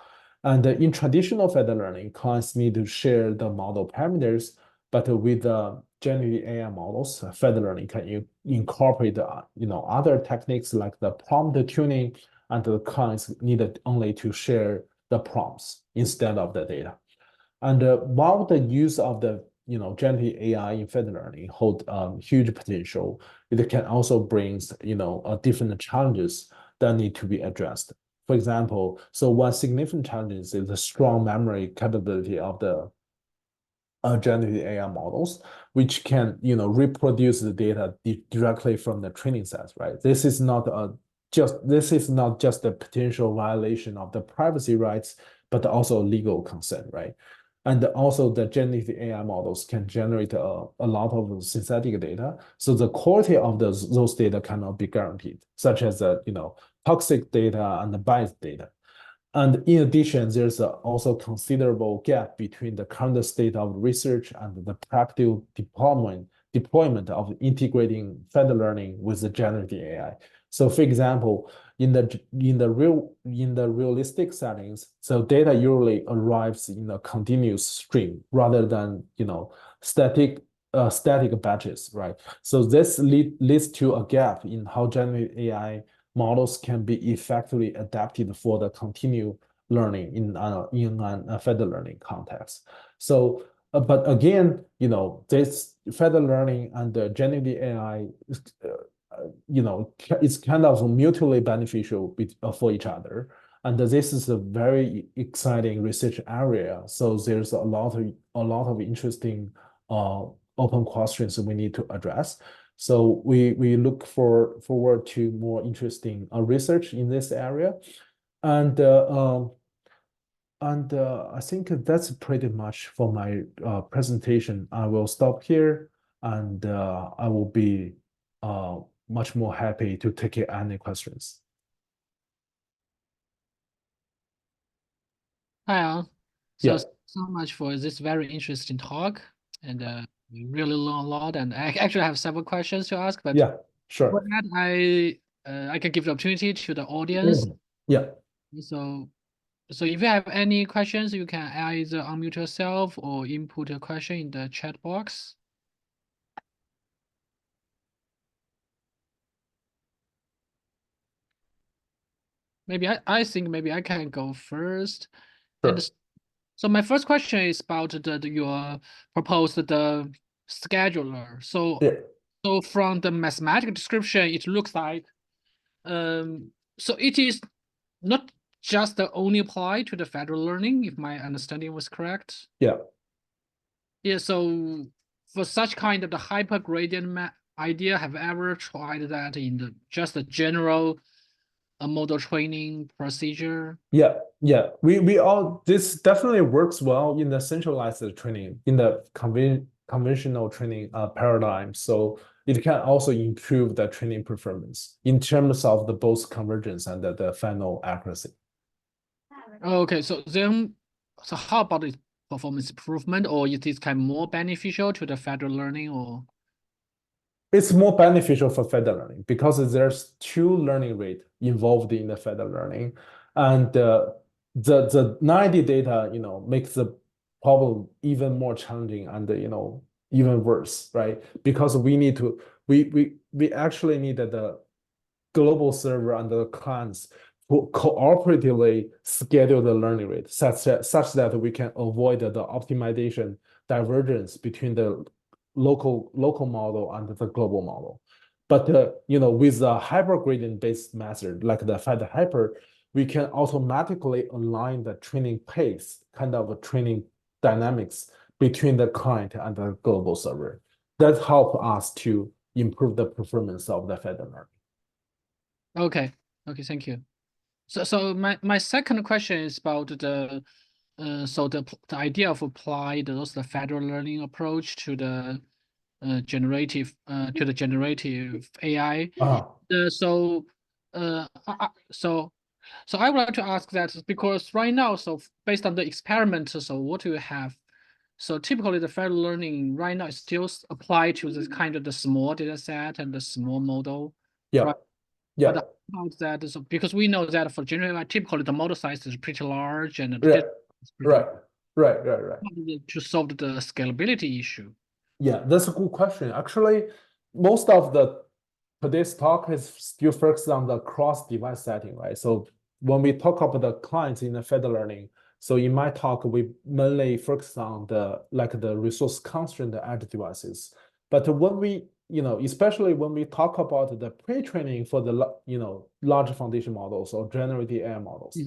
And in traditional fed learning, clients need to share the model parameters, but with the generative AI models, fed learning can incorporate other techniques like the prompt tuning, and the clients needed only to share the prompts instead of the data. And while the use of the generative AI in fed learning hold huge potential, it can also bring different challenges that need to be addressed. For example, so one significant challenge is the strong memory capability of the generative AI models, which can reproduce the data directly from the training sets, right? This is not just a potential violation of the privacy rights, but also legal consent, right? And also the generative AI models can generate a lot of synthetic data. So the quality of those data cannot be guaranteed, such as toxic data and the biased data. And in addition, there's also considerable gap between the current state of research and the practical deployment of integrating fed learning with the generative AI. So, for example, in the realistic settings, so data usually arrives in a continuous stream rather than static batches, right? So this leads to a gap in how generative AI models can be effectively adapted for the continued learning in a federated learning context. So, but again, this federated learning and the generative AI, it's kind of mutually beneficial for each other. And this is a very exciting research area. So there's a lot of interesting open questions we need to address. So we look forward to more interesting research in this area. And I think that's pretty much for my presentation. I will stop here, and I will be much more happy to take any questions. Hi, Yeah. so much for this very interesting talk, and we really learn a lot. And I actually have several questions to ask, but Yeah, sure. for that, I can give the opportunity to the audience. Yeah. So if you have any questions, you can either unmute yourself or input a question in the chat box. Maybe I think maybe I can go first. Sure. And so my first question is about your proposed the scheduler. So Yeah. so from the mathematical description, it looks like so it is not just only applied to the federal learning, if my understanding was correct. Yeah. Yeah, so for such kind of the hypergradient idea, have you ever tried that in the just the general model training procedure? Yeah. We all, this definitely works well in the centralized training, in the conventional training paradigm. So it can also improve the training performance in terms of the both convergence and the final accuracy. Okay, so then, so how about its performance improvement, or is this kind of more beneficial to the federal learning, or? It's more beneficial for federated learning because there's two learning rate involved in the federated learning, and the 90 data makes the problem even more challenging and even worse, right? Because we actually need the global server and the clients who cooperatively schedule the learning rate such that we can avoid the optimization divergence between the local model and the global model. But with a hypergradient based method like the FedHyper, we can automatically align the training pace, kind of a training dynamics between the client and the global server. That helps us to improve the performance of the federated learning. Okay, thank you. So my second question is about the idea of apply the federal learning approach to the generative AI. So I would like to ask that because right now, so based on the experiment, so what do you have? So typically the federal learning right now is still applied to this kind of the small data set and the small model. Yeah. Right? Yeah. But about that, so because we know that for generative AI, typically the model size is pretty large and Right. To solve the scalability issue. Yeah, that's a good question. Actually, most of today's talk is still focused on the cross-device setting, right? So when we talk about the clients in the federated learning, so in my talk, we mainly focus on the resource constrained edge devices. But when we, especially when we talk about the pre-training for the large foundation models or generative AI models,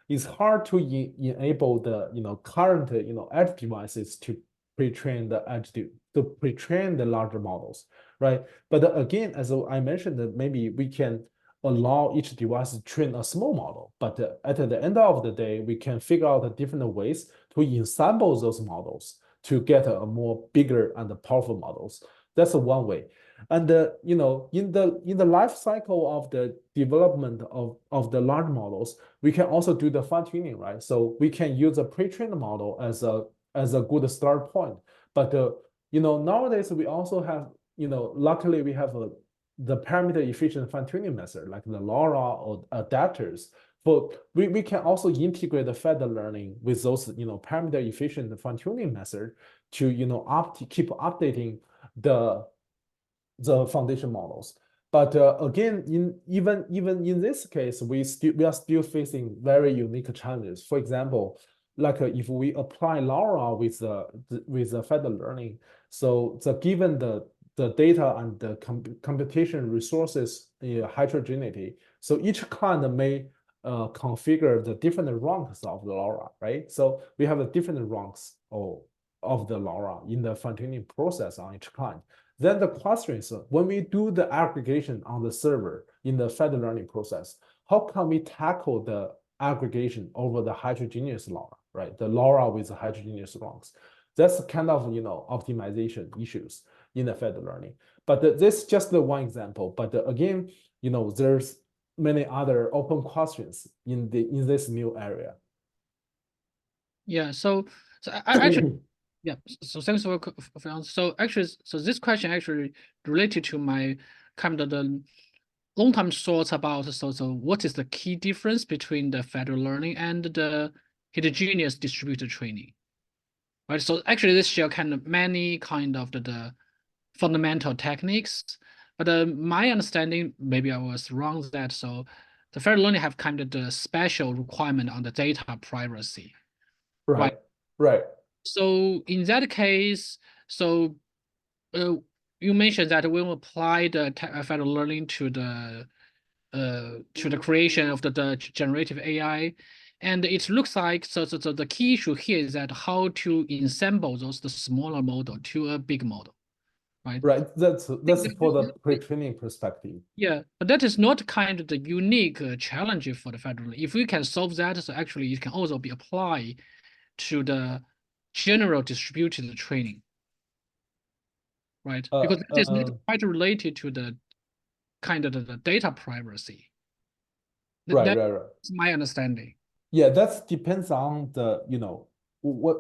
it's hard to enable the current edge devices to pre-train the larger models, right? But again, as I mentioned, that maybe we can allow each device to train a small model, but at the end of the day, we can figure out different ways to ensemble those models to get a more bigger and powerful models. That's one way. And in the life cycle of the development of the large models, we can also do the fine tuning, right? So we can use a pre-trained model as a good start point. But nowadays we also have luckily we have the parameter efficient fine tuning method like the LoRa or adapters. But we can also integrate the federated learning with those parameter efficient fine tuning method to keep updating the foundation models. But again, even in this case, we are still facing very unique challenges. For example, like if we apply LoRa with the federated learning, so given the data and the computation resources heterogeneity, so each client may configure the different ranks of the LoRa, right? So we have the different ranks of the LoRa in the fine-tuning process on each client. Then the question is, when we do the aggregation on the server in the federated learning process, how can we tackle the aggregation over the heterogeneous LoRa, right? The LoRa with the heterogeneous ranks. That's kind of, optimization issues in the federated learning. But this is just the one example. But again, there's many other open questions in this new area. Yeah. So I actually. Yeah, so thanks for answer. So actually, so this question actually related to my kind of the long-term thoughts about so what is the key difference between the federated learning and the heterogeneous distributed training, right? So actually, this share kind of many kind of the fundamental techniques, but my understanding, maybe I was wrong, that so the federated learning have kind of the special requirement on the data privacy, right? Right. So in that case, so you mentioned that we will apply the federated learning to the creation of the generative AI, and it looks like so the key issue here is that how to ensemble the smaller model to a big model, right? Right. That's for the pre-training perspective. Yeah, but that is not kind of the unique challenge for the federal. If we can solve that, so actually it can also be applied to the general distributed training, right? Because it is not quite related to the kind of the data privacy. Right. That's my understanding. Yeah, that depends on the, what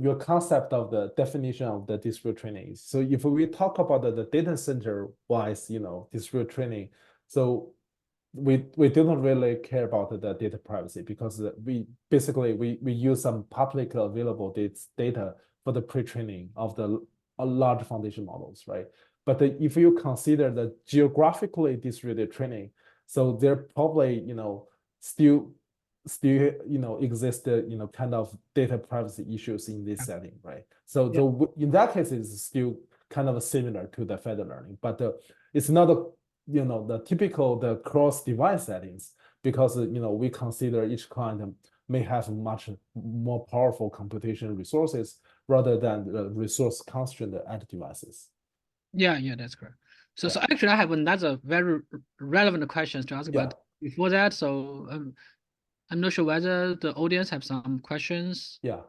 your concept of the definition of the distributed training is. So if we talk about the data center wise, distributed training, so we don't really care about the data privacy because we basically we use some public available data for the pre-training of the large foundation models, right? But if you consider the geographically distributed training, so there probably still exist kind of data privacy issues in this setting, right? So in that case, it's still kind of similar to the federated learning, but it's not the typical cross device settings because we consider each client may have much more powerful computation resources rather than resource constrained edge devices. Yeah, that's correct. So actually, I have another very relevant question to ask, but before that, so I'm not sure whether the audience have some questions. Yeah.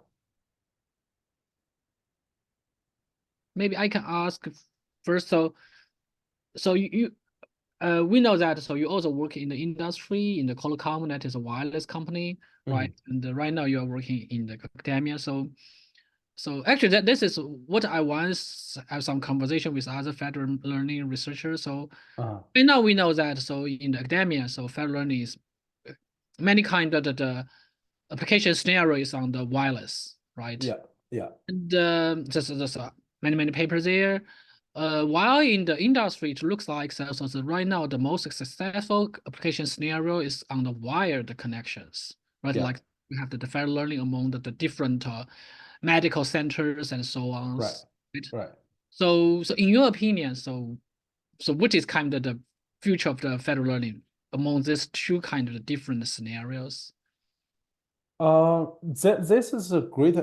Maybe I can ask first. So we know that so you also work in the industry in the Qualcomm, that is a wireless company, right? And right now you are working in the academia. So actually this is what I once have some conversation with other federal learning researchers. So right now we know that so in the academia, so federal learning is many kind of the application scenario is on the wireless, right? Yeah. And there's many papers there. While in the industry, it looks like so right now the most successful application scenario is on the wired connections, right? Like we have the federal learning among the different medical centers and so on. Right. So in your opinion, so what is kind of the future of the federal learning among these two kind of different scenarios? This is a great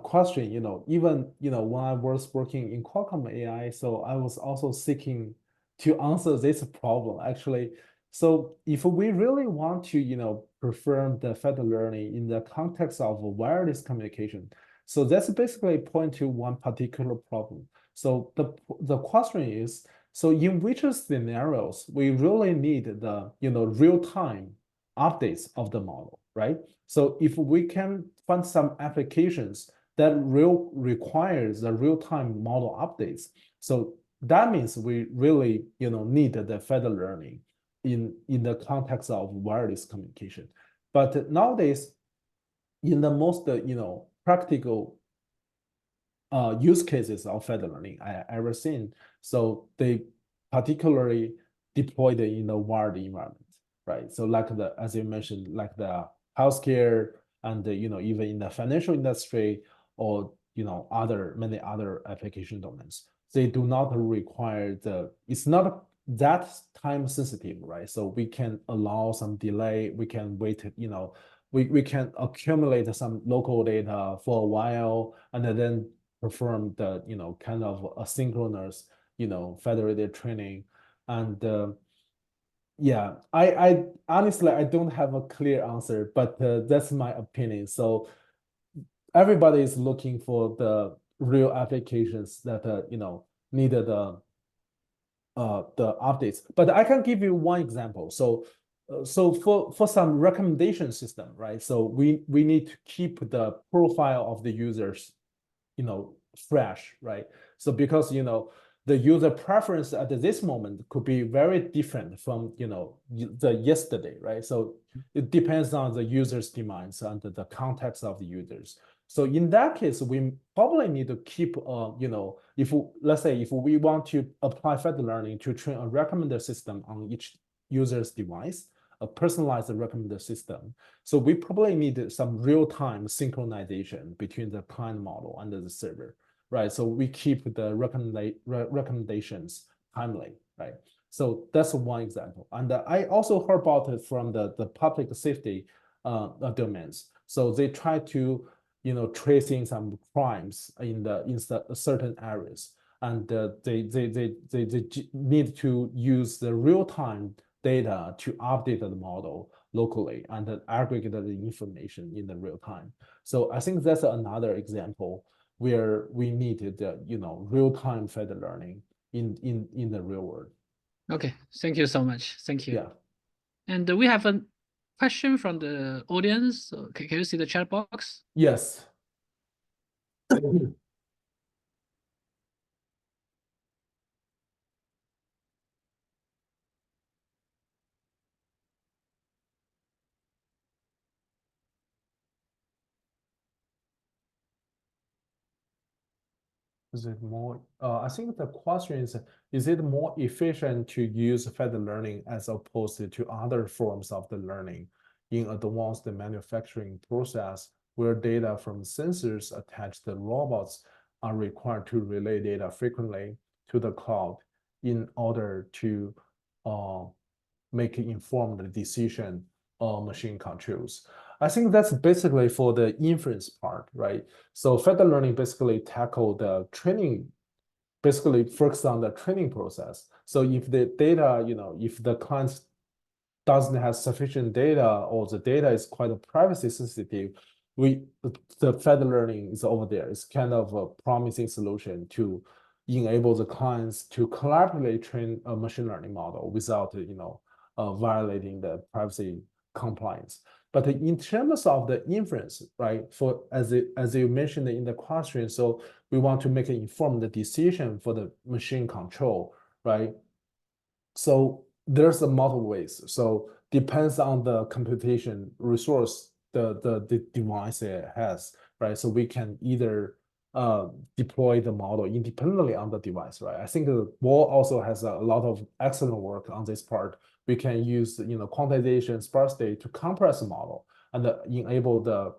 question. Even when I was working in Qualcomm AI, so I was also seeking to answer this problem actually. So if we really want to perform the federated learning in the context of wireless communication, so that's basically point to one particular problem. So the question is, so in which scenarios we really need the real-time updates of the model, right? So if we can find some applications that requires the real-time model updates, so that means we really need the federated learning in the context of wireless communication. But nowadays, in the most practical use cases of federated learning I ever seen, so they particularly deployed in the wired environment, right? So like as you mentioned, like the healthcare and even in the financial industry or many other application domains, they do not require it's not that time sensitive, right? So we can allow some delay, we can wait, we can accumulate some local data for a while and then perform the kind of asynchronous federated training. And yeah, I honestly I don't have a clear answer, but that's my opinion. So everybody is looking for the real applications that needed the updates. But I can give you one example. So for some recommendation system, right? So we need to keep the profile of the users fresh, right? So because the user preference at this moment could be very different from the yesterday, right? So it depends on the user's demands and the context of the users. So in that case, we probably need to keep let's say if we want to apply federated learning to train a recommender system on each user's device, a personalized recommender system. So we probably need some real-time synchronization between the client model and the server, right? So we keep the recommendations timely, right? So that's one example. And I also heard about it from the public safety domains. So they try to tracing some crimes in certain areas, and they need to use the real-time data to update the model locally and aggregate the information in the real time. So I think that's another example where we needed real-time federated learning in the real world. Okay, thank you so much. Thank you. Yeah. And we have a question from the audience. So can you see the chat box? Yes. Is it more, I think the question is it more efficient to use federated learning as opposed to other forms of the learning in advanced manufacturing process where data from sensors attached to robots are required to relay data frequently to the cloud in order to make informed decision on machine controls? I think that's basically for the inference part, right? So federated learning basically tackle the training, basically focus on the training process. So if the data, if the client doesn't have sufficient data or the data is quite privacy sensitive, the federated learning is over there. It's kind of a promising solution to enable the clients to collaboratively train a machine learning model without violating the privacy compliance. But in terms of the inference, right, for as you mentioned in the question, so we want to make an informed decision for the machine control, right? So there's a multiple ways. So depends on the computation resource the device has, right? So we can either deploy the model independently on the device, right? I think Wall also has a lot of excellent work on this part. We can use quantization, sparse state to compress the model and enable the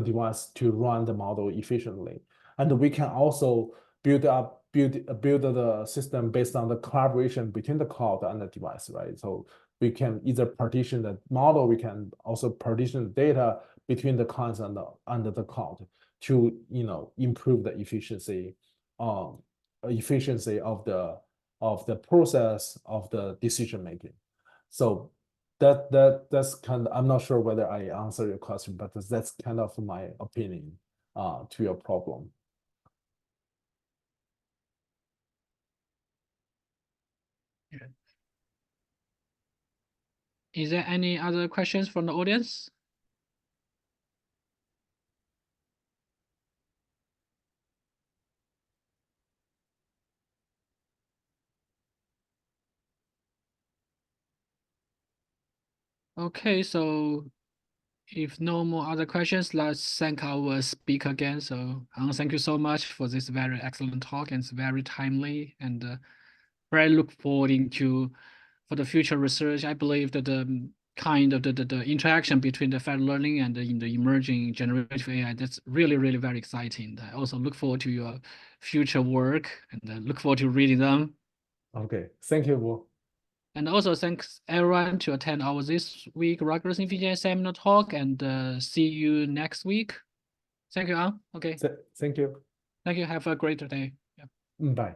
device to run the model efficiently. And we can also build the system based on the collaboration between the cloud and the device, right? So we can either partition the model, we can also partition the data between the clients and the cloud to improve the efficiency of the process of the decision making. So that's kind of, I'm not sure whether I answer your question, but that's kind of my opinion to your problem. Yeah. Is there any other questions from the audience? Okay, so if no more other questions, let's thank our speaker again. So thank you so much for this very excellent talk, and it's very timely, and very look forward into for the future research. I believe that the kind of the interaction between the fed learning and in the emerging generative AI, that's really, really very exciting. I also look forward to your future work and look forward to reading them. Okay, thank you, Bo. And also thanks everyone to attend our this week Rutgers in Vision seminar talk, and see you next week. Thank you, Ang. Okay. Thank you. Thank you. Have a great day. Yeah. Bye.